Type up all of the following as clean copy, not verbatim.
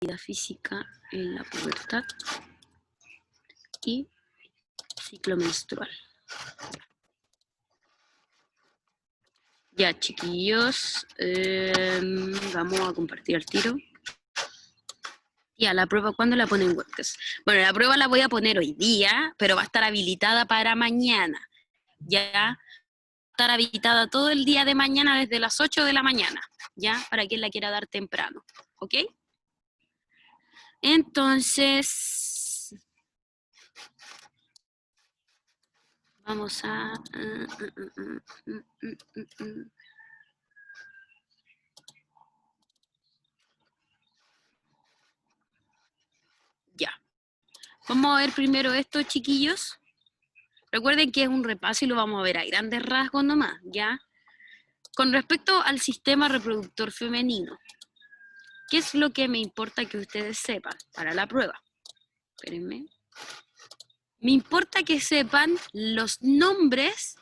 actividad física en la pubertad y ciclo menstrual. Ya, chiquillos, vamos a compartir el tiro. Ya, la prueba, ¿cuándo la ponen webcast? Bueno, la prueba la voy a poner hoy día, pero va a estar habilitada para mañana. Ya, va a estar habilitada todo el día de mañana desde las 8 de la mañana, ya, para quien la quiera dar temprano, ¿ok? Entonces, vamos a... Ya. Vamos a ver primero esto, chiquillos. Recuerden que es un repaso y lo vamos a ver a grandes rasgos nomás, ¿ya? Con respecto al sistema reproductor femenino, ¿qué es lo que me importa que ustedes sepan para la prueba? Espérenme. Me importa que sepan los nombres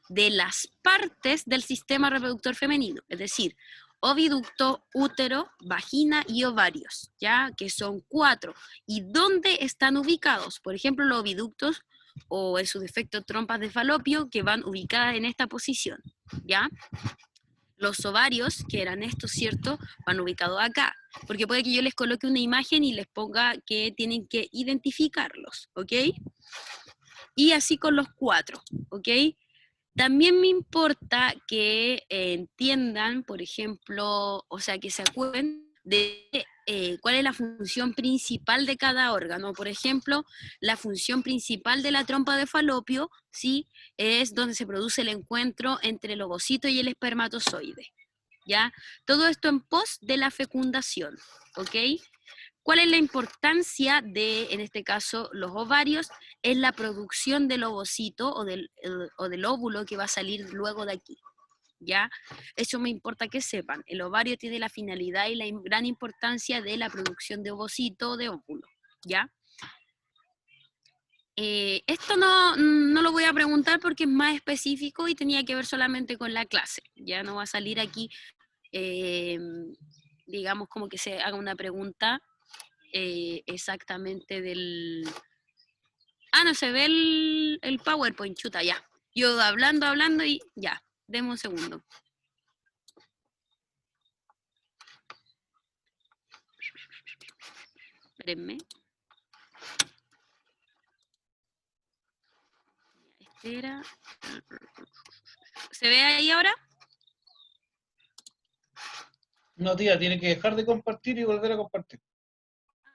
de las partes del sistema reproductor femenino, es decir, oviducto, útero, vagina y ovarios, ¿ya? Que son 4. ¿Y dónde están ubicados? Por ejemplo, los oviductos o en su defecto trompas de falopio que van ubicadas en esta posición, ¿ya? Los ovarios, que eran estos, ¿cierto?, van ubicados acá, porque puede que yo les coloque una imagen y les ponga que tienen que identificarlos, ¿ok? Y así con los 4, ¿ok? También me importa que entiendan, por ejemplo, o sea, que se acuerden de cuál es la función principal de cada órgano. Por ejemplo, la función principal de la trompa de falopio, ¿sí?, es donde se produce el encuentro entre el ovocito y el espermatozoide, ¿ya? Todo esto en pos de la fecundación, ¿ok? ¿Cuál es la importancia de, en este caso, los ovarios? Es la producción del ovocito o del óvulo que va a salir luego de aquí, ¿ya? Eso me importa que sepan. El ovario tiene la finalidad y la gran importancia de la producción de ovocito o de óvulo, ¿ya? Esto no lo voy a preguntar porque es más específico y tenía que ver solamente con la clase. Ya no va a salir aquí, digamos, como que se haga una pregunta exactamente del... Ah, no se ve el PowerPoint, chuta, ya. Yo hablando y ya. Deme un segundo. Espérenme. Este era... ¿Se ve ahí ahora? No, tía, tiene que dejar de compartir y volver a compartir.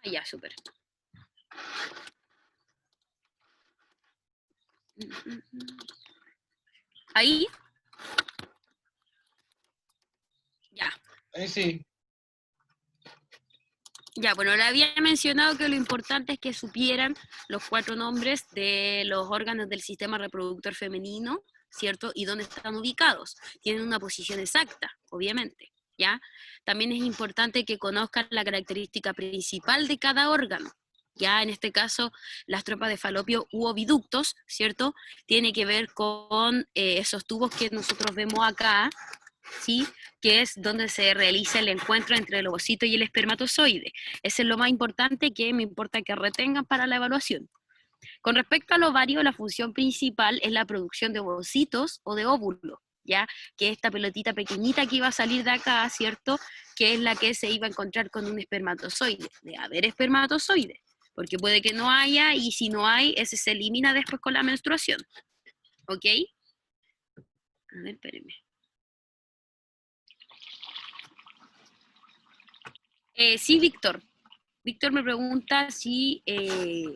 Ah, ya, súper. ¿Ahí? Ya. Ahí sí. Ya, bueno, le había mencionado que lo importante es que supieran los 4 nombres de los órganos del sistema reproductor femenino, ¿cierto? Y dónde están ubicados. Tienen una posición exacta, obviamente, ¿ya? También es importante que conozcan la característica principal de cada órgano. Ya en este caso, las trompas de falopio u oviductos, ¿cierto? Tiene que ver con esos tubos que nosotros vemos acá, ¿sí?, que es donde se realiza el encuentro entre el ovocito y el espermatozoide. Eso es lo más importante que me importa que retengan para la evaluación. Con respecto al ovario, la función principal es la producción de ovocitos o de óvulos, ¿ya? Que esta pelotita pequeñita que iba a salir de acá, ¿cierto?, que es la que se iba a encontrar con un espermatozoide. De haber espermatozoide, porque puede que no haya, y si no hay, ese se elimina después con la menstruación. ¿Ok? A ver, espérenme. Sí, Víctor. Víctor me pregunta si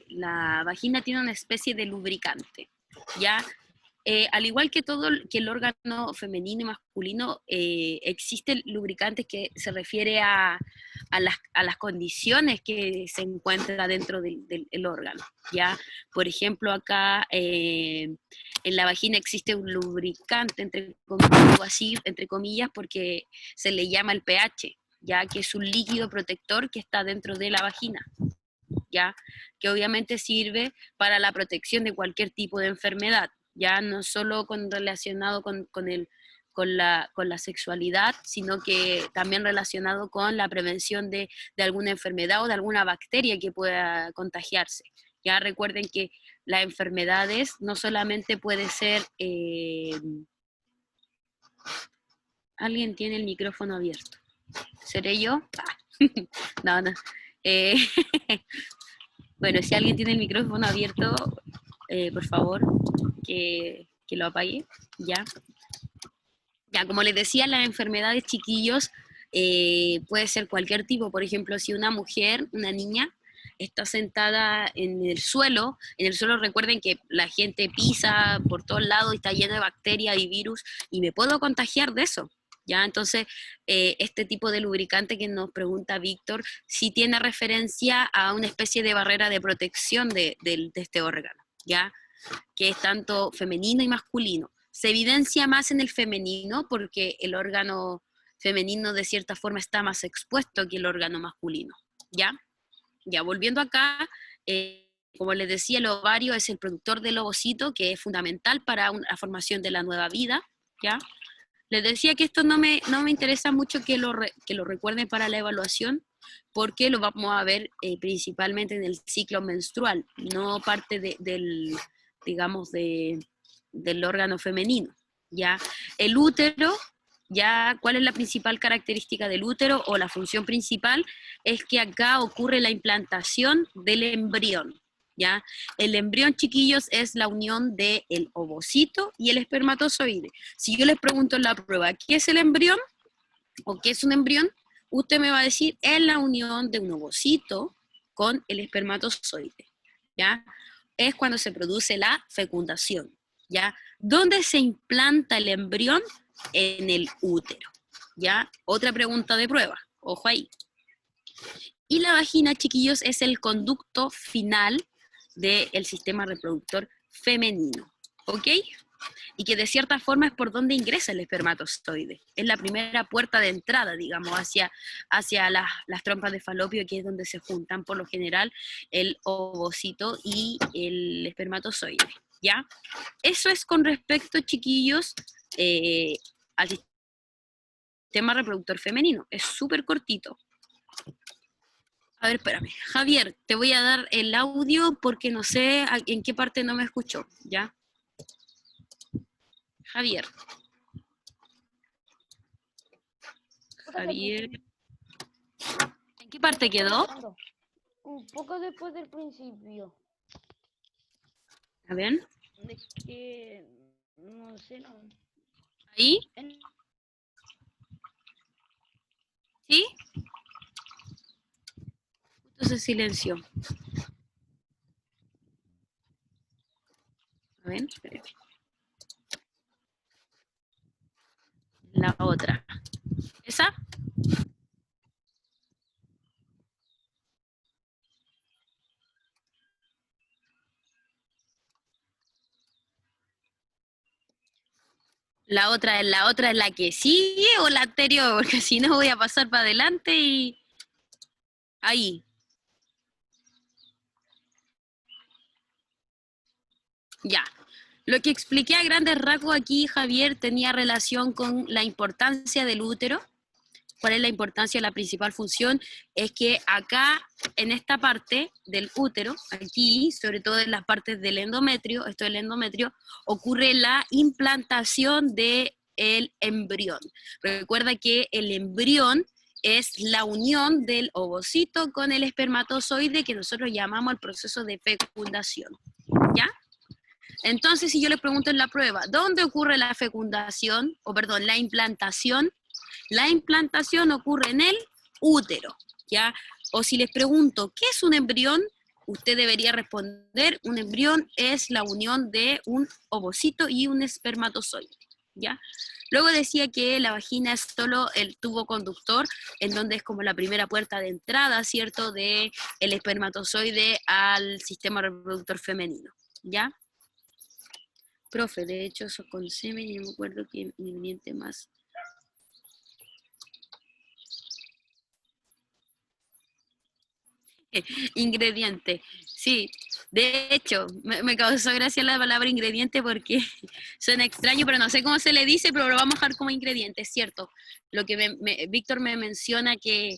la vagina tiene una especie de lubricante, ¿ya? Al igual que todo que el órgano femenino y masculino, existen lubricantes que se refiere a las condiciones que se encuentra dentro del órgano, ¿ya? Por ejemplo, acá en la vagina existe un lubricante, entre comillas, o así, entre comillas, porque se le llama el pH, ya que es un líquido protector que está dentro de la vagina, ya que obviamente sirve para la protección de cualquier tipo de enfermedad, ya no solo relacionado con con la sexualidad, sino que también relacionado con la prevención de alguna enfermedad o de alguna bacteria que pueda contagiarse. Ya recuerden que las enfermedades no solamente puede ser... alguien tiene el micrófono abierto. ¿Seré yo? Ah. No, no. Eh, bueno, si alguien tiene el micrófono abierto, por favor, que lo apague, ¿ya? Ya, como les decía, las enfermedades, chiquillos, puede ser cualquier tipo. Por ejemplo, si una mujer, una niña, está sentada en el suelo recuerden que la gente pisa por todos lados y está lleno de bacterias y virus, y me puedo contagiar de eso. ¿Ya? Entonces, este tipo de lubricante que nos pregunta Víctor, sí tiene referencia a una especie de barrera de protección de este órgano, ¿ya? Que es tanto femenino y masculino. Se evidencia más en el femenino porque el órgano femenino de cierta forma está más expuesto que el órgano masculino, ¿ya? Ya, volviendo acá, como les decía, el ovario es el productor del ovocito, que es fundamental para la formación de la nueva vida, ¿ya? Les decía que esto no me interesa mucho que lo recuerden para la evaluación, porque lo vamos a ver principalmente en el ciclo menstrual, no parte del, digamos, del órgano femenino, ¿ya? El útero, ya, ¿cuál es la principal característica del útero o la función principal? Es que acá ocurre la implantación del embrión, ¿ya? El embrión, chiquillos, es la unión del ovocito y el espermatozoide. Si yo les pregunto en la prueba, ¿qué es el embrión? ¿O qué es un embrión? Usted me va a decir, es la unión de un ovocito con el espermatozoide, ¿ya? Es cuando se produce la fecundación, ¿ya? ¿Dónde se implanta el embrión? En el útero, ¿ya? Otra pregunta de prueba, ojo ahí. Y la vagina, chiquillos, es el conducto final del sistema reproductor femenino, ¿ok? Y que de cierta forma es por donde ingresa el espermatozoide. Es la primera puerta de entrada, digamos, hacia las trompas de falopio, que es donde se juntan por lo general el ovocito y el espermatozoide, ¿ya? Eso es con respecto, chiquillos, al sistema reproductor femenino. Es súper cortito. A ver, espérame. Javier, te voy a dar el audio porque no sé en qué parte no me escuchó, ¿ya? Javier. Javier. ¿En qué parte quedó? Un poco después del principio. A ver. Es que no sé, no. ¿Ahí? ¿Sí? Entonces silencio. A ver, espérame. La otra. ¿Esa? La otra es la que sigue o la anterior, porque si no voy a pasar para adelante y... Ahí. Ya. Lo que expliqué a grandes rasgos aquí, Javier, tenía relación con la importancia del útero. ¿Cuál es la importancia? La principal función es que acá, en esta parte del útero, aquí, sobre todo en las partes del endometrio, esto del endometrio, ocurre la implantación del embrión. Recuerda que el embrión es la unión del ovocito con el espermatozoide, que nosotros llamamos el proceso de fecundación, ¿ya? Entonces, si yo le pregunto en la prueba, ¿dónde ocurre la fecundación, o perdón, la implantación? La implantación ocurre en el útero, ¿ya? O si les pregunto, ¿qué es un embrión? Usted debería responder, un embrión es la unión de un ovocito y un espermatozoide, ¿ya? Luego decía que la vagina es solo el tubo conductor, en donde es como la primera puerta de entrada, ¿cierto?, de el espermatozoide al sistema reproductor femenino, ¿ya? Profe, de hecho, eso con semen, y no me acuerdo qué ingrediente más. Ingrediente, sí. De hecho, me causó gracia la palabra ingrediente porque suena extraño, pero no sé cómo se le dice, pero lo vamos a dejar como ingrediente, es cierto. Lo que Víctor me menciona que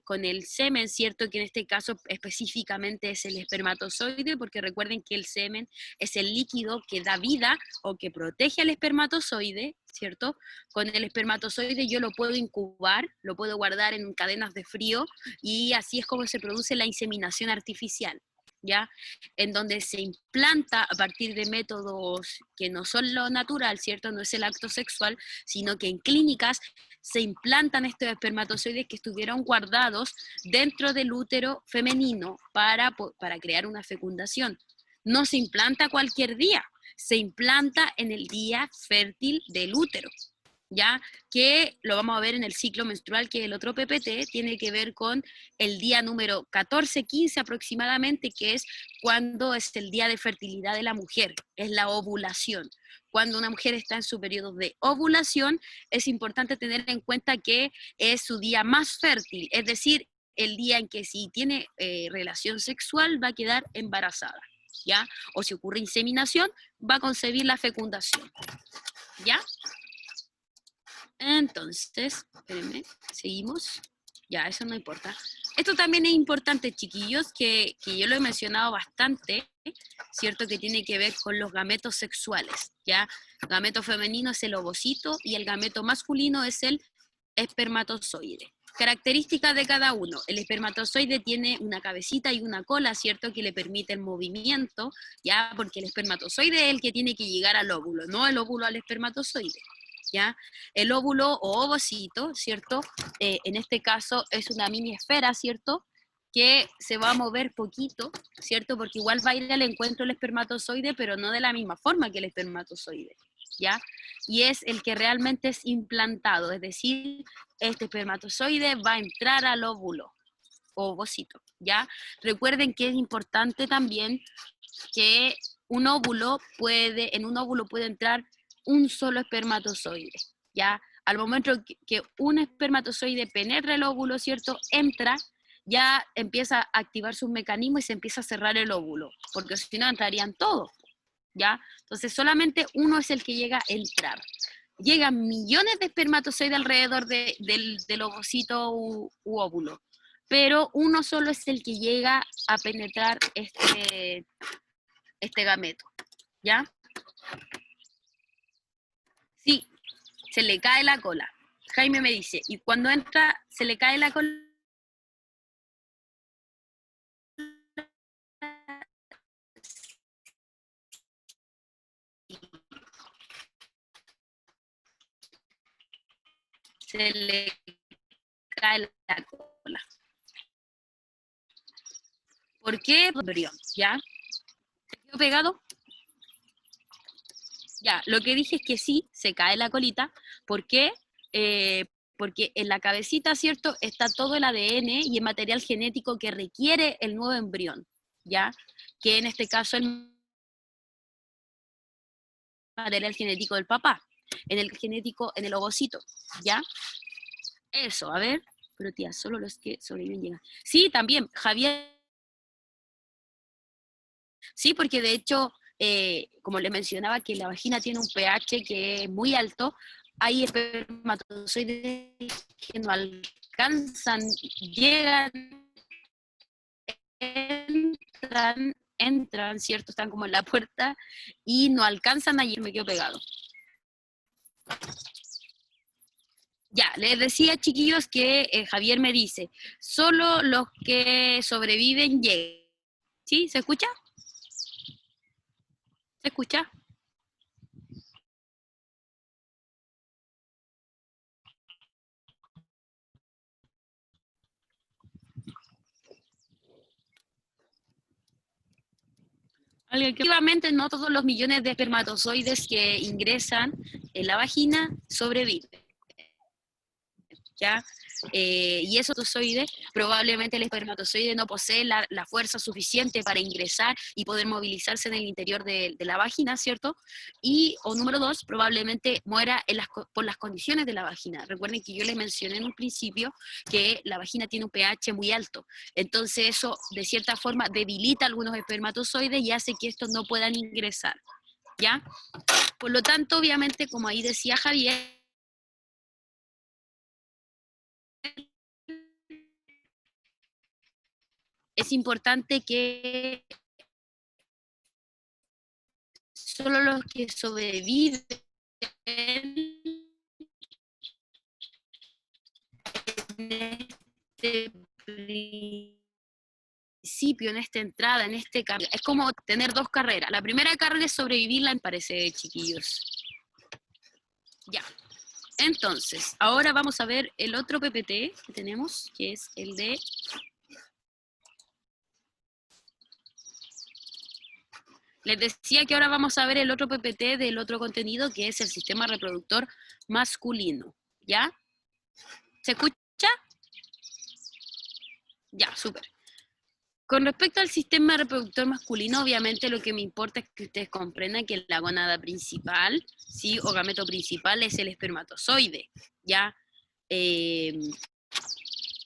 con el semen, cierto, que en este caso específicamente es el espermatozoide, porque recuerden que el semen es el líquido que da vida o que protege al espermatozoide, ¿cierto? Con el espermatozoide yo lo puedo incubar, lo puedo guardar en cadenas de frío y así es como se produce la inseminación artificial, ¿ya? En donde se implanta a partir de métodos que no son lo natural, ¿cierto? No es el acto sexual, sino que en clínicas se implantan estos espermatozoides que estuvieron guardados dentro del útero femenino para crear una fecundación. No se implanta cualquier día, se implanta en el día fértil del útero, ¿ya? Que lo vamos a ver en el ciclo menstrual, que es el otro PPT, tiene que ver con el día número 14, 15 aproximadamente, que es cuando es el día de fertilidad de la mujer, es la ovulación. Cuando una mujer está en su periodo de ovulación, es importante tener en cuenta que es su día más fértil, es decir, el día en que si tiene relación sexual va a quedar embarazada, ¿ya? O si ocurre inseminación, va a concebir la fecundación, ¿ya? Entonces, espérenme, seguimos. Ya, eso no importa. Esto también es importante, chiquillos, que yo lo he mencionado bastante, ¿cierto? Que tiene que ver con los gametos sexuales, ¿ya? Gameto femenino es el ovocito y el gameto masculino es el espermatozoide. Características de cada uno. El espermatozoide tiene una cabecita y una cola, ¿cierto? Que le permite el movimiento, ¿ya? Porque el espermatozoide es el que tiene que llegar al óvulo, no el óvulo al espermatozoide, ¿ya? El óvulo o ovocito, ¿cierto? En este caso es una mini esfera, ¿cierto? Que se va a mover poquito, ¿cierto? Porque igual va a ir al encuentro el espermatozoide, pero no de la misma forma que el espermatozoide, ¿ya? Y es el que realmente es implantado, es decir, este espermatozoide va a entrar al óvulo o ovocito, ¿ya? Recuerden que es importante también que en un óvulo puede entrar un solo espermatozoide, ¿ya? Al momento que un espermatozoide penetra el óvulo, ¿cierto? Entra, ya empieza a activar sus mecanismos y se empieza a cerrar el óvulo, porque si no entrarían todos, ¿ya? Entonces solamente uno es el que llega a entrar. Llegan millones de espermatozoides alrededor del ovocito u óvulo, pero uno solo es el que llega a penetrar este gameto, ¿ya? Sí, se le cae la cola. Jaime me dice, y cuando entra, se le cae la cola. Se le cae la cola. ¿Por qué? Embrión, ¿ya? ¿Se quedó pegado? Ya, lo que dije es que sí, se cae la colita. ¿Por qué? Porque en la cabecita, ¿cierto?, está todo el ADN y el material genético que requiere el nuevo embrión, ¿ya? Que en este caso es el material genético del papá, en el ovocito, ¿ya? Eso, a ver, pero tía, solo los que sobreviven llegan. Sí, también, Javier. Sí, porque de hecho, como le mencionaba, que la vagina tiene un pH que es muy alto, hay espermatozoides que no alcanzan, llegan, entran, ¿cierto? Están como en la puerta y no alcanzan, ayer me quedo pegado. Ya, les decía, chiquillos, que Javier me dice, solo los que sobreviven llegan. ¿Sí? ¿Se escucha? ¿Se escucha? Efectivamente, no todos los millones de espermatozoides que ingresan en la vagina sobreviven, ¿ya? y esos espermatozoides, probablemente el espermatozoide no posee la fuerza suficiente para ingresar y poder movilizarse en el interior de la vagina, ¿cierto? O número 2, probablemente muera por las condiciones de la vagina. Recuerden que yo les mencioné en un principio que la vagina tiene un pH muy alto, entonces eso de cierta forma debilita algunos espermatozoides y hace que estos no puedan ingresar, ¿ya? Por lo tanto, obviamente, como ahí decía Javier, es importante que solo los que sobreviven en este principio, en esta entrada, en este cambio, es como tener dos carreras. La primera carrera es sobrevivirla, me parece, chiquillos. Ya. Entonces, ahora vamos a ver el otro PPT que tenemos, que es el de... Les decía que ahora vamos a ver el otro PPT del otro contenido, que es el sistema reproductor masculino. ¿Ya? ¿Se escucha? Ya, súper. Con respecto al sistema reproductor masculino, obviamente lo que me importa es que ustedes comprendan que la gónada principal, ¿sí? O gameto principal es el espermatozoide, ¿ya?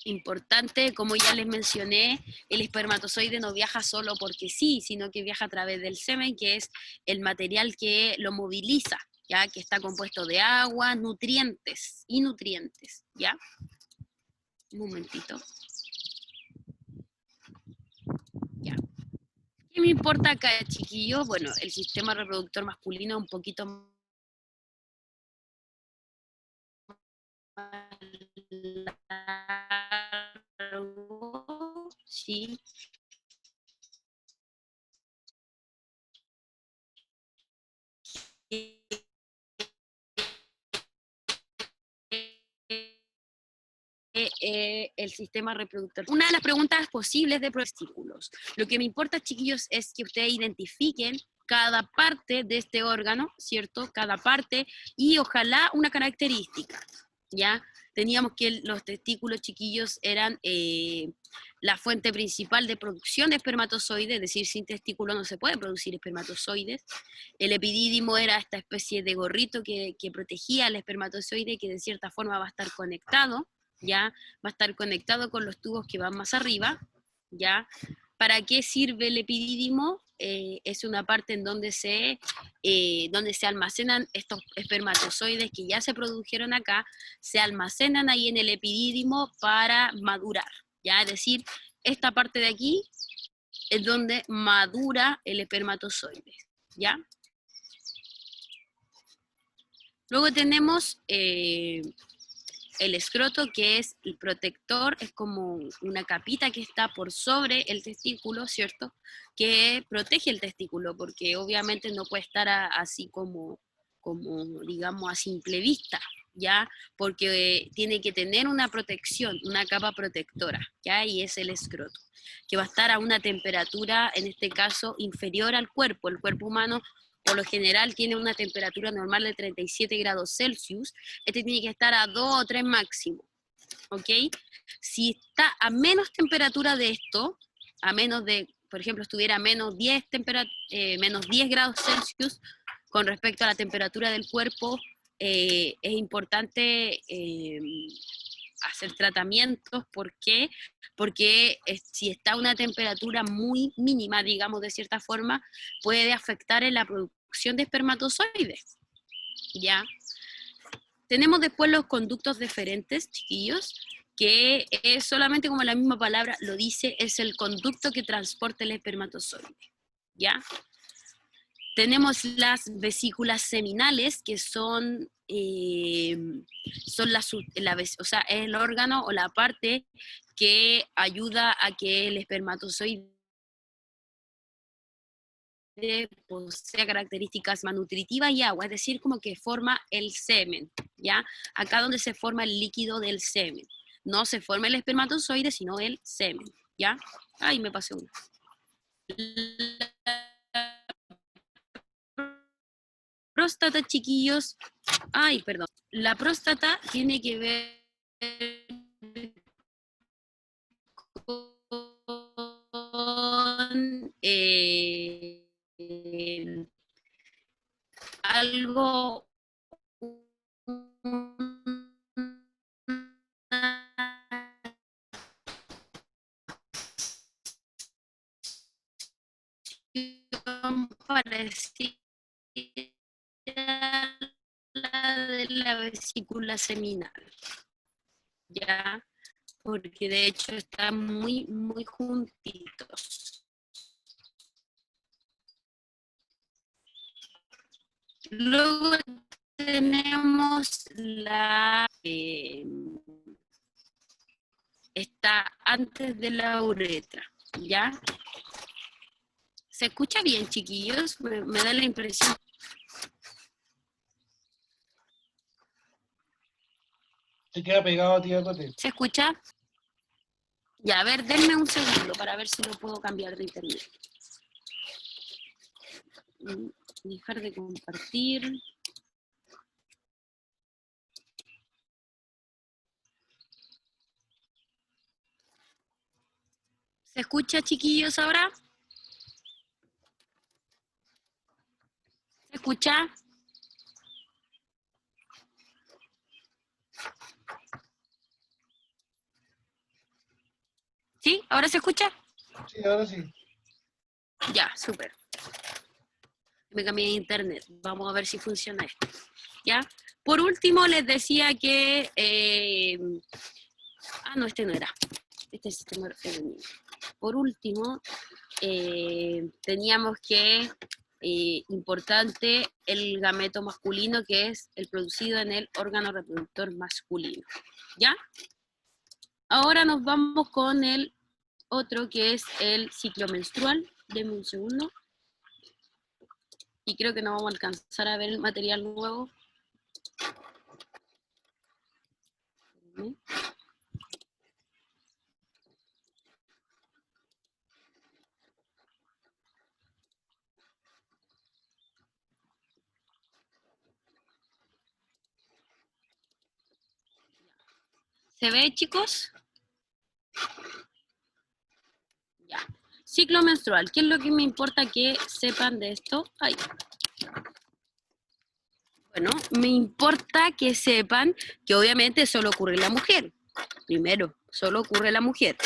Importante, como ya les mencioné, el espermatozoide no viaja solo porque sí, sino que viaja a través del semen, que es el material que lo moviliza, ¿ya? Que está compuesto de agua, nutrientes y nutrientes, ¿ya? Un momentito. Ya. ¿Qué me importa acá, chiquillos? Bueno, el sistema reproductor masculino un poquito más largo, ¿sí? El sistema reproductor. Una de las preguntas posibles de prostíbulos. Lo que me importa, chiquillos, es que ustedes identifiquen cada parte de este órgano, ¿cierto? Cada parte, y ojalá una característica, ¿ya? Teníamos que los testículos, chiquillos, eran la fuente principal de producción de espermatozoides, es decir, sin testículo no se puede producir espermatozoides. El epidídimo era esta especie de gorrito que protegía al espermatozoide, que de cierta forma va a estar conectado, ¿ya? Va a estar conectado con los tubos que van más arriba, ¿ya? ¿Para qué sirve el epidídimo? Es una parte en donde se almacenan estos espermatozoides que ya se produjeron acá, se almacenan ahí en el epidídimo para madurar, ¿ya? Es decir, esta parte de aquí es donde madura el espermatozoide, ¿ya? Luego tenemos el escroto, que es el protector, es como una capita que está por sobre el testículo, ¿cierto? Que protege el testículo, porque obviamente no puede estar así como, digamos, a simple vista, ¿ya? Porque tiene que tener una protección, una capa protectora, ¿ya? Y es el escroto, que va a estar a una temperatura, en este caso, inferior al cuerpo. El cuerpo humano por lo general tiene una temperatura normal de 37 grados Celsius, este tiene que estar a 2 o 3 máximo, ¿ok? Si está a menos temperatura de esto, a menos de, por ejemplo, estuviera a menos 10 grados Celsius con respecto a la temperatura del cuerpo, es importante hacer tratamientos. ¿Por qué? Porque si está a una temperatura muy mínima, digamos de cierta forma, puede afectar en la producción de espermatozoides, ¿ya? Tenemos después los conductos deferentes, chiquillos, que es solamente como la misma palabra lo dice, es el conducto que transporta el espermatozoide, ¿ya? Tenemos las vesículas seminales, que son o sea, es el órgano o la parte que ayuda a que el espermatozoide posea características más nutritivas y agua, es decir, como que forma el semen, ¿ya? Acá donde se forma el líquido del semen. No se forma el espermatozoide, sino el semen, ¿ya? Ay, me pasé una. Próstata, chiquillos, ay, perdón, la próstata tiene que ver con algo, parecida a la de la vesícula seminal, ¿ya? Porque de hecho están muy, muy juntitos. Luego tenemos la... está antes de la uretra, ¿ya? ¿Se escucha bien, chiquillos? Me da la impresión. Se queda pegado a ti, Cote. ¿Se escucha? Ya, a ver, denme un segundo para ver si lo puedo cambiar de internet. Dejar de compartir. ¿Se escucha, chiquillos, ahora? ¿Se escucha? ¿Sí? ¿Ahora se escucha? Sí, ahora sí. Ya, súper. Me cambié de internet. Vamos a ver si funciona esto. ¿Ya? Por último, les decía que... no, este no era. Este es el sistema femenino. Por último, teníamos que... importante el gameto masculino, que es el producido en el órgano reproductor masculino. ¿Ya? Ahora nos vamos con el otro, que es el ciclo menstrual. Denme un segundo. Y creo que no vamos a alcanzar a ver el material nuevo. ¿Se ve, chicos? Ya. Ciclo menstrual. ¿Qué es lo que me importa que sepan de esto? Ay. Bueno, me importa que sepan que obviamente solo ocurre en la mujer. Primero, solo ocurre en la mujer.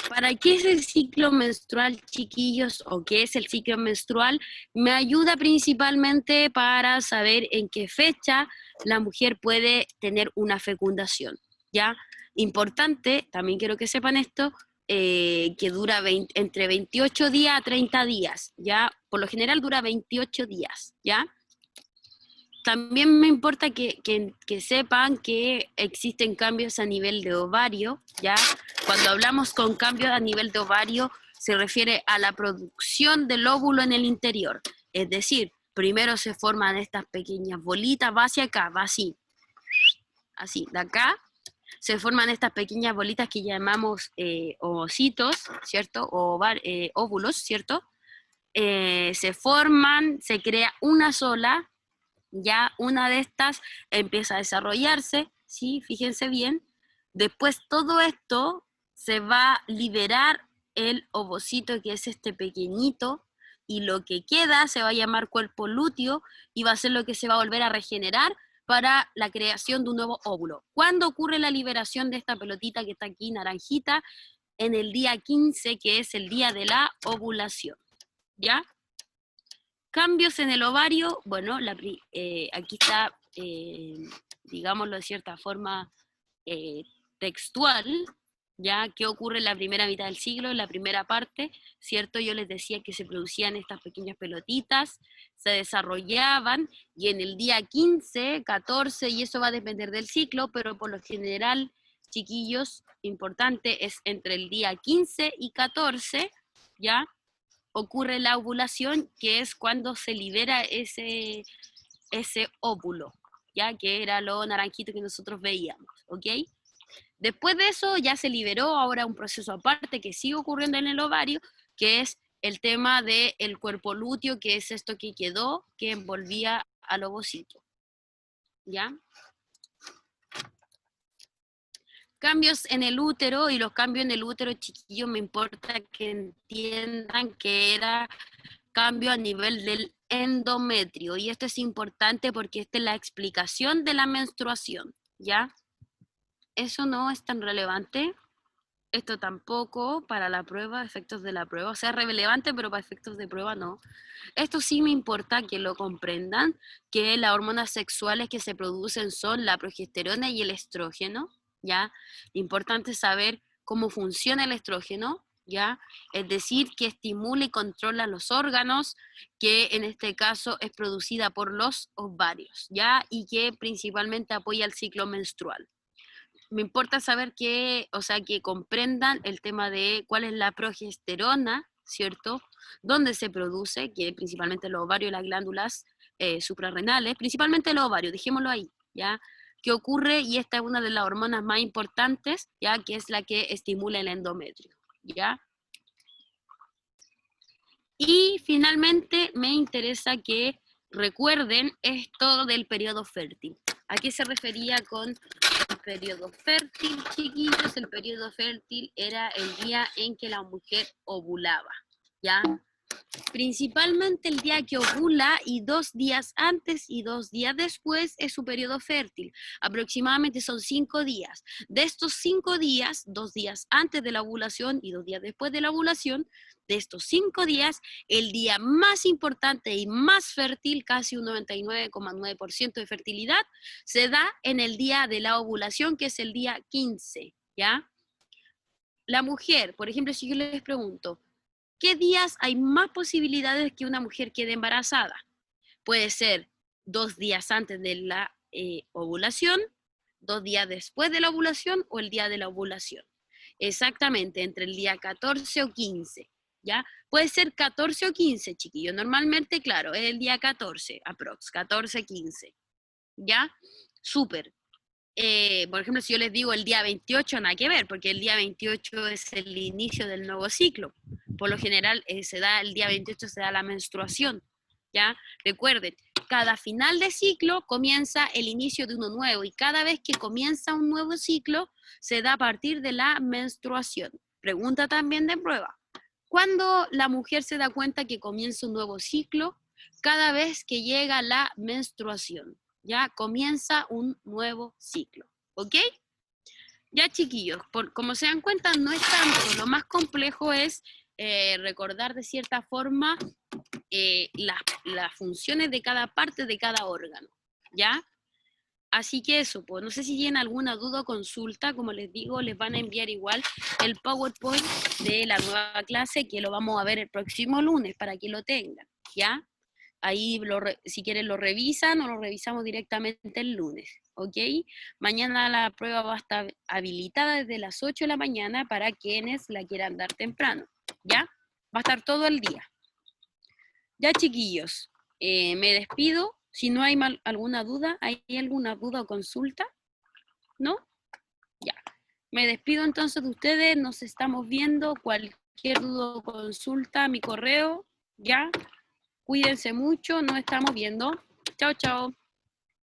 ¿Para qué es el ciclo menstrual, chiquillos? ¿O qué es el ciclo menstrual? Me ayuda principalmente para saber en qué fecha la mujer puede tener una fecundación, ¿ya? Importante, también quiero que sepan esto, que dura entre 28 días a 30 días, ¿ya? Por lo general dura 28 días, ¿ya? También me importa que sepan que existen cambios a nivel de ovario, ¿ya? Cuando hablamos con cambios a nivel de ovario, se refiere a la producción del óvulo en el interior. Es decir, primero se forman estas pequeñas bolitas, va hacia acá, va así. Así, de acá se forman estas pequeñas bolitas que llamamos ovocitos, ¿cierto? O óvulos, ¿cierto? Se forman, se crea una sola, ya una de estas empieza a desarrollarse, ¿sí? Fíjense bien. Después todo esto se va a liberar el ovocito, que es este pequeñito, y lo que queda se va a llamar cuerpo lúteo y va a ser lo que se va a volver a regenerar para la creación de un nuevo óvulo. ¿Cuándo ocurre la liberación de esta pelotita que está aquí, naranjita? En el día 15, que es el día de la ovulación, ¿ya? Cambios en el ovario, bueno, aquí está, digámoslo de cierta forma, textual, ya qué ocurre en la primera mitad del siglo, en la primera parte, ¿cierto? Yo les decía que se producían estas pequeñas pelotitas, se desarrollaban, y en el día 15, 14, y eso va a depender del ciclo, pero por lo general, chiquillos, importante, es entre el día 15 y 14, ¿ya? Ocurre la ovulación, que es cuando se libera ese óvulo, ya que era lo naranjito que nosotros veíamos, ¿ok? Después de eso ya se liberó ahora un proceso aparte que sigue ocurriendo en el ovario, que es el tema del cuerpo lúteo, que es esto que quedó, que envolvía al ovocito, ¿ya? Cambios en el útero, y los cambios en el útero, chiquillos, me importa que entiendan que era cambio a nivel del endometrio, y esto es importante porque esta es la explicación de la menstruación, ¿ya? Eso no es tan relevante, esto tampoco para la prueba, efectos de la prueba, o sea, es relevante, pero para efectos de prueba no. Esto sí me importa que lo comprendan, que las hormonas sexuales que se producen son la progesterona y el estrógeno, ¿ya? Importante saber cómo funciona el estrógeno, ¿ya? Es decir, que estimula y controla los órganos, que en este caso es producida por los ovarios, ¿ya? Y que principalmente apoya el ciclo menstrual. Me importa saber que, o sea, que comprendan el tema de cuál es la progesterona, ¿cierto? Dónde se produce, que principalmente los ovarios y las glándulas suprarrenales, principalmente los ovarios, dejémoslo ahí, ¿ya? ¿Qué ocurre? Y esta es una de las hormonas más importantes, ¿ya? Que es la que estimula el endometrio, ¿ya? Y finalmente me interesa que recuerden esto del periodo fértil. ¿A qué se refería con el periodo fértil, chiquillos? El periodo fértil era el día en que la mujer ovulaba, ¿ya? Principalmente el día que ovula, y 2 días antes y 2 días después es su periodo fértil. Aproximadamente son 5 días. De estos 5 días, 2 días antes de la ovulación y 2 días después de la ovulación, de estos 5 días, el día más importante y más fértil, casi un 99,9% de fertilidad, se da en el día de la ovulación, que es el día 15, ¿ya? La mujer, por ejemplo, si yo les pregunto, ¿qué días hay más posibilidades que una mujer quede embarazada? Puede ser 2 días antes de la ovulación, 2 días después de la ovulación o el día de la ovulación. Exactamente, entre el día 14 o 15, ¿ya? Puede ser 14 o 15, chiquillos. Normalmente, claro, es el día 14, aprox, 14, 15, ¿ya? Súper. Por ejemplo, si yo les digo el día 28, nada que ver, porque el día 28 es el inicio del nuevo ciclo. Por lo general, el día 28 se da la menstruación, ¿ya? Recuerden, cada final de ciclo comienza el inicio de uno nuevo, y cada vez que comienza un nuevo ciclo, se da a partir de la menstruación. Pregunta también de prueba. ¿Cuándo la mujer se da cuenta que comienza un nuevo ciclo? Cada vez que llega la menstruación. Ya comienza un nuevo ciclo, ¿ok? Ya, chiquillos, como se dan cuenta, no es tanto, lo más complejo es recordar de cierta forma las funciones de cada parte de cada órgano, ¿ya? Así que eso, pues no sé si tienen alguna duda o consulta, como les digo, les van a enviar igual el PowerPoint de la nueva clase, que lo vamos a ver el próximo lunes para que lo tengan, ¿ya? Ahí, si quieren, lo revisan o lo revisamos directamente el lunes, ¿ok? Mañana la prueba va a estar habilitada desde las 8 de la mañana para quienes la quieran dar temprano, ¿ya? Va a estar todo el día. Ya, chiquillos, me despido. Si no hay alguna duda, ¿hay alguna duda o consulta? ¿No? Ya. Me despido entonces de ustedes, nos estamos viendo. Cualquier duda o consulta, mi correo, ¿ya? Cuídense mucho, nos estamos viendo. Chao, chao.